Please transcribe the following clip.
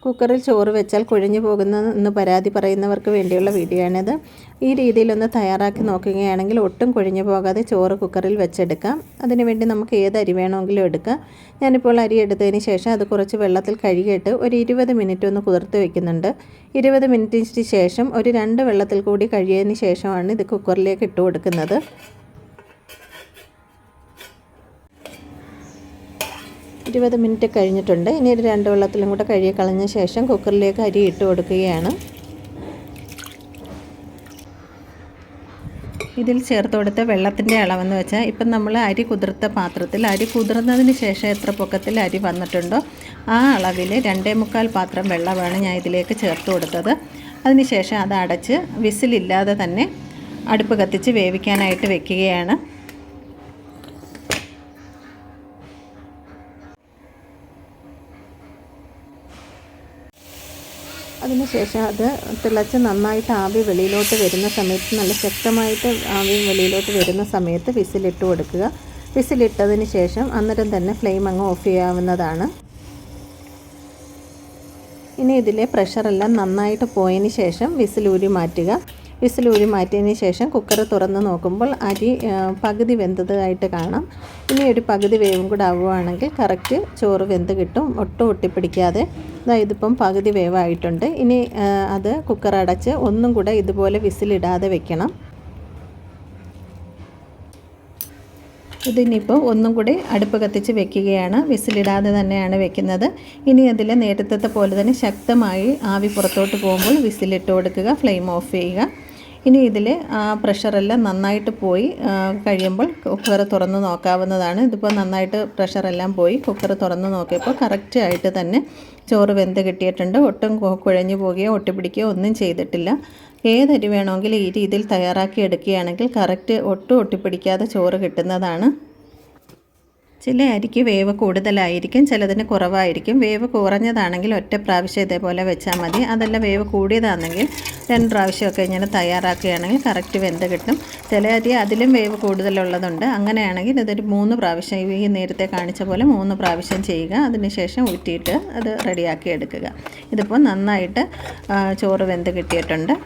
കുക്കറിൽ ചോറ് വെച്ചാൽ കുഴഞ്ഞു പോകുന്നെന്ന് പരാതി പറയുന്നവർക്ക് വേണ്ടിയുള്ള വീഡിയോ ആണിത്. ഈ രീതിയിലൊന്ന് തയ്യാറാക്കി നോക്കുകയാണെങ്കിൽ ഒട്ടും കുഴഞ്ഞു പോകാതെ ചോറ് കുക്കറിൽ വെച്ചെടുക്കാം. അതിനുവേണ്ടി നമുക്ക് ഏത് അരി വേണമെങ്കിലും എടുക്കാം. ഞാനിപ്പോൾ അരി എടുത്തതിന് ശേഷം അത് കുറച്ച് വെള്ളത്തിൽ കഴുകിയിട്ട് ഒരു 20 മിനിറ്റ് ഒന്ന് കുതിർത്ത് വയ്ക്കുന്നുണ്ട്. 20 മിനിറ്റിന് ശേഷം ഒരു 2 വെള്ളത്തിൽ കൂടി കഴുകിയതിന് ശേഷമാണ് ഇത് കുക്കറിലേക്ക് ഇട്ട് കൊടുക്കുന്നത്. 20 മിനിറ്റ് കഴിഞ്ഞിട്ടുണ്ട്. ഇനി ഒരു 2 വെള്ളത്തിലും കൂടെ കഴുകി കളഞ്ഞ ശേഷം കുക്കറിലേക്ക് അരി ഇട്ട് കൊടുക്കുകയാണ്. ഇതിൽ ചേർത്ത് കൊടുത്ത വെള്ളത്തിൻ്റെ അളവെന്ന് വെച്ചാൽ ഇപ്പം നമ്മൾ അരി കുതിർത്ത പാത്രത്തിൽ അരി കുതിർന്നതിന് ശേഷം എത്ര പൊക്കത്തിൽ അരി വന്നിട്ടുണ്ടോ ആ അളവിൽ 2.25 പാത്രം വെള്ളമാണ് ഞാൻ ഇതിലേക്ക് ചേർത്ത് കൊടുത്തത്. അതിനുശേഷം അത് അടച്ച് വിസിലില്ലാതെ തന്നെ അടുപ്പ് കത്തിച്ച് വേവിക്കാനായിട്ട് വെക്കുകയാണ്. അതിനുശേഷം അത് തിളച്ച് നന്നായിട്ട് ആവി വെളിയിലോട്ട് വരുന്ന സമയത്ത്, നല്ല ശക്തമായിട്ട് ആവി വെളിയിലോട്ട് വരുന്ന സമയത്ത് വിസിലിട്ട് കൊടുക്കുക. വിസിലിട്ടതിന് ശേഷം അന്നേരം തന്നെ ഫ്ലെയിം അങ്ങ് ഓഫ് ചെയ്യാവുന്നതാണ്. ഇനി ഇതിലെ പ്രഷറെല്ലാം നന്നായിട്ട് പോയതിന് ശേഷം വിസിലൂരി മാറ്റുക. വിസിലൂരി മാറ്റിയതിന് ശേഷം കുക്കർ തുറന്ന് നോക്കുമ്പോൾ അരി പകുതി വെന്തതായിട്ട് കാണാം. ഇനി ഒരു പകുതി വേവും കൂടെ ആവുകയാണെങ്കിൽ കറക്റ്റ് ചോറ് വെന്ത് കിട്ടും, ഒട്ടും ഒട്ടിപ്പിടിക്കാതെ. ഇതിപ്പം പകുതി വേവായിട്ടുണ്ട്. ഇനി അത് കുക്കർ അടച്ച് ഒന്നും കൂടെ ഇതുപോലെ വിസിലിടാതെ വെക്കണം. ഇതിനിപ്പോൾ ഒന്നും കൂടി അടുപ്പ് കത്തിച്ച് വെക്കുകയാണ്. വിസിലിടാതെ തന്നെയാണ് വെക്കുന്നത്. ഇനി അതിൽ നേരത്തെ പോലെ തന്നെ ശക്തമായി ആവി പുറത്തോട്ട് പോകുമ്പോൾ വിസിലിട്ട് കൊടുക്കുക, ഫ്ലെയിം ഓഫ് ചെയ്യുക. ഇനി ഇതിൽ പ്രഷറെല്ലാം നന്നായിട്ട് പോയി കഴിയുമ്പോൾ കുക്കർ തുറന്ന് നോക്കാവുന്നതാണ്. ഇതിപ്പോൾ നന്നായിട്ട് പ്രഷറെല്ലാം പോയി കുക്കർ തുറന്ന് നോക്കിയപ്പോൾ കറക്റ്റായിട്ട് തന്നെ ചോറ് വെന്ത് കിട്ടിയിട്ടുണ്ട്. ഒട്ടും കുഴഞ്ഞു പോവുകയോ ഒട്ടിപ്പിടിക്കുകയോ ഒന്നും ചെയ്തിട്ടില്ല. ഏതരി വേണമെങ്കിലും ഈ രീതിയിൽ തയ്യാറാക്കി എടുക്കുകയാണെങ്കിൽ കറക്റ്റ് ഒട്ടും ഒട്ടിപ്പിടിക്കാതെ ചോറ് കിട്ടുന്നതാണ്. ചില അരിക്ക് വേവ് കൂടുതലായിരിക്കും, ചിലതിന് കുറവായിരിക്കും. വേവ് കുറഞ്ഞതാണെങ്കിൽ ഒറ്റ പ്രാവശ്യം ഇതേപോലെ വെച്ചാൽ മതി. അതല്ല വേവ് കൂടിയതാണെങ്കിൽ 2 പ്രാവശ്യമൊക്കെ ഇങ്ങനെ തയ്യാറാക്കുകയാണെങ്കിൽ കറക്റ്റ് വെന്ത് കിട്ടും. ചില അരി അതിലും വേവ് കൂടുതലുള്ളതുണ്ട്. അങ്ങനെയാണെങ്കിൽ ഇതൊരു 3 പ്രാവശ്യം ഈ നേരത്തെ കാണിച്ച പോലെ 3 പ്രാവശ്യം ചെയ്യുക. അതിനുശേഷം ഊറ്റിയിട്ട് അത് റെഡിയാക്കി എടുക്കുക. ഇതിപ്പോൾ നന്നായിട്ട് ചോറ് വെന്ത് കിട്ടിയിട്ടുണ്ട്.